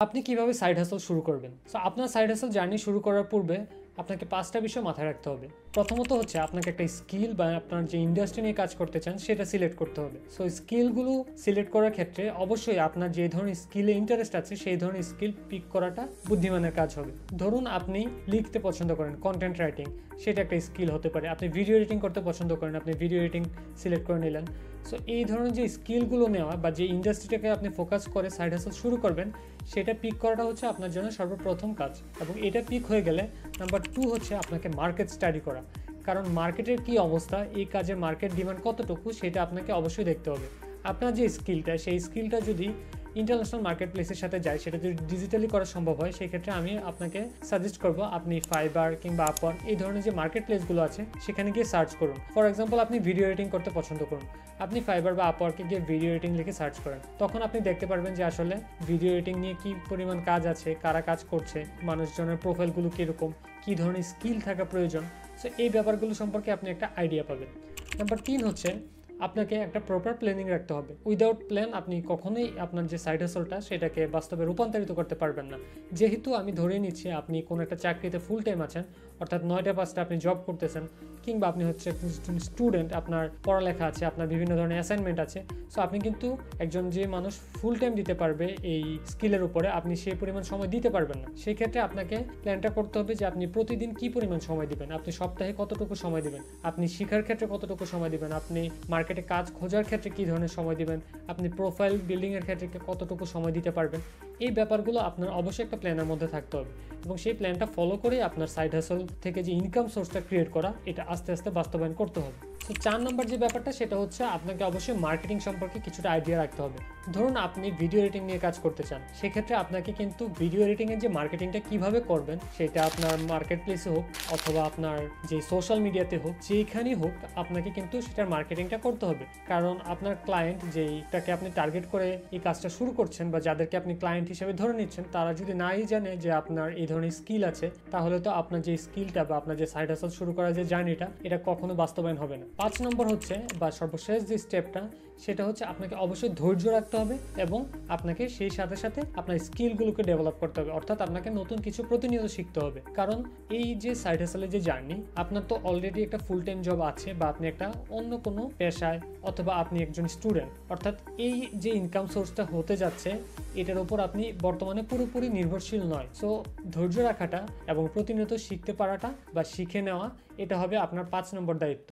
আপনি কিভাবে সাইড হাসল শুরু করবেন? সো আপনার সাইড হাসল জার্নি শুরু করার পূর্বে আপনাকে 5টা বিষয় মাথায় রাখতে হবে। প্রথমত হচ্ছে আপনাকে একটা স্কিল বা আপনার যে ইন্ডাস্ট্রি নিয়ে কাজ করতে চান সেটা সিলেক্ট করতে হবে। সো স্কিলগুলো সিলেক্ট করার ক্ষেত্রে অবশ্যই আপনার যে ধরনের স্কিলে ইন্টারেস্ট আছে সেই ধরনের স্কিল পিক করাটা বুদ্ধিমানের কাজ হবে। ধরুন আপনি লিখতে পছন্দ করেন, কন্টেন্ট রাইটিং, সেটা একটা স্কিল হতে পারে। আপনি ভিডিও এডিটিং করতে পছন্দ করেন, আপনি ভিডিও এডিটিং সিলেক্ট করে নিলেন। সো এই ধরনের যে স্কিলগুলো নেওয়া বা যে ইন্ডাস্ট্রিটাকে আপনি ফোকাস করে সাইড হাসল শুরু করবেন সেটা পিক করাটা হচ্ছে আপনার জন্য সর্বপ্রথম কাজ। এবং এটা পিক হয়ে গেলে নাম্বার 2 হচ্ছে আপনাকে মার্কেট স্টাডি করা। কারণ মার্কেটের কি অবস্থা, এই কাজে মার্কেট ডিমান্ড কতটুকু সেটা আপনাকে অবশ্যই দেখতে হবে। আপনার যে স্কিলটা সেই স্কিলটা যদি ইন্টারন্যাশনাল মার্কেট প্লেসের সাথে যায়, সেটা যদি ডিজিটালি করা সম্ভব হয়, সেক্ষেত্রে আমি আপনাকে সাজেস্ট করব আপনি ফাইবার কিংবা আপওয়ার এই ধরনের যে মার্কেট প্লেসগুলো আছে সেখানে গিয়ে সার্চ করুন। ফর এক্সাম্পল আপনি ভিডিও এডিটিং করতে পছন্দ করুন, আপনি ফাইবার বা আপওয়ার্কে গিয়ে ভিডিও এডিটিং লিখে সার্চ করেন। তখন আপনি দেখতে পারবেন যে আসলে ভিডিও এডিটিং নিয়ে কী পরিমাণ কাজ আছে, কারা কাজ করছে, মানুষজনের প্রোফাইলগুলো কীরকম, কী ধরনের স্কিল থাকা প্রয়োজন। সো এই ব্যাপারগুলো সম্পর্কে আপনি একটা আইডিয়া পাবেন। নাম্বার 3 হচ্ছে আপনাকে একটা প্রপার প্ল্যানিং রাখতে হবে। উইদাউট প্ল্যান আপনি কখনোই আপনার যে সাইড হাসলটা সেটাকে বাস্তবে রূপান্তরিত করতে পারবেন না। যেহেতু আমি ধরে নিচ্ছি আপনি কোনো একটা চাকরিতে ফুল টাইম আছেন, অর্থাৎ 9টা 5টা আপনি জব করতেছেন, কিংবা আপনি হচ্ছে স্টুডেন্ট, আপনার পড়ালেখা আছে, আপনার বিভিন্ন ধরনের অ্যাসাইনমেন্ট আছে। সো আপনি কিন্তু একজন যে মানুষ ফুল টাইম দিতে পারবে এই স্কিলের উপরে, আপনি সেই পরিমাণ সময় দিতে পারবেন না। সেই ক্ষেত্রে আপনাকে প্ল্যানটা করতে হবে যে আপনি প্রতিদিন কী পরিমাণ সময় দিবেন, আপনি সপ্তাহে কতটুকু সময় দিবেন, আপনি শেখার ক্ষেত্রে কতটুকু সময় দিবেন, আপনি মার্কেটে কাজ খোঁজার ক্ষেত্রে কী ধরনের সময় দিবেন, আপনি প্রোফাইল বিল্ডিংয়ের ক্ষেত্রে কতটুকু সময় দিতে পারবেন। এই ব্যাপারগুলো আপনার অবশ্যই একটা প্ল্যানের মধ্যে থাকতে হবে এবং সেই প্ল্যানটা ফলো করেই আপনার সাইড হাসল থেকে যে ইনকাম সোর্সটা ক্রিয়েট করা এটা আস্তে আস্তে বাস্তবায়ন করতে হবে। তো 4 নম্বর যে ব্যাপারটা সেটা হচ্ছে আপনাকে অবশ্যই মার্কেটিং সম্পর্কে কিছুটা আইডিয়া রাখতে হবে। ধরুন আপনি ভিডিও এডিটিং নিয়ে কাজ করতে চান, সেক্ষেত্রে আপনাকে কিন্তু ভিডিও এডিটিংয়ের যে মার্কেটিংটা কীভাবে করবেন সেটা আপনার মার্কেট প্লেসে হোক অথবা আপনার যে সোশ্যাল মিডিয়াতে হোক, যেইখানেই হোক, আপনাকে কিন্তু সেটার মার্কেটিংটা করতে হবে। কারণ আপনার ক্লায়েন্ট যেইটাকে আপনি টার্গেট করে এই কাজটা শুরু করছেন বা যাদেরকে আপনি ক্লায়েন্ট হিসেবে ধরে নিচ্ছেন, তারা যদি নাই জানে যে আপনার এই ধরনের স্কিল আছে, তাহলে তো আপনার যে স্কিলটা বা আপনার যে সাইড হাসল শুরু করার যে জার্নিটা এটা কখনো বাস্তবায়ন হবে না। 5 নম্বর হচ্ছে বা সর্বশেষ যে স্টেপটা সেটা হচ্ছে আপনাকে অবশ্যই ধৈর্য রাখতে হবে এবং আপনাকে সেই সাথে সাথে আপনার স্কিলগুলোকে ডেভেলপ করতে হবে, অর্থাৎ আপনাকে নতুন কিছু প্রতিনিয়ত শিখতে হবে। কারণ এই যে সাইড হাসলের যে জার্নি, আপনার তো অলরেডি একটা ফুল টাইম জব আছে বা আপনি একটা অন্য কোনো পেশায় অথবা আপনি একজন স্টুডেন্ট, অর্থাৎ এই যে ইনকাম সোর্সটা হতে যাচ্ছে এটার উপর আপনি বর্তমানে পুরোপুরি নির্ভরশীল নয়। সো ধৈর্য রাখাটা এবং প্রতিনিয়ত শিখতে পারাটা বা শিখে নেওয়া এটা হবে আপনার 5 নম্বর দায়িত্ব।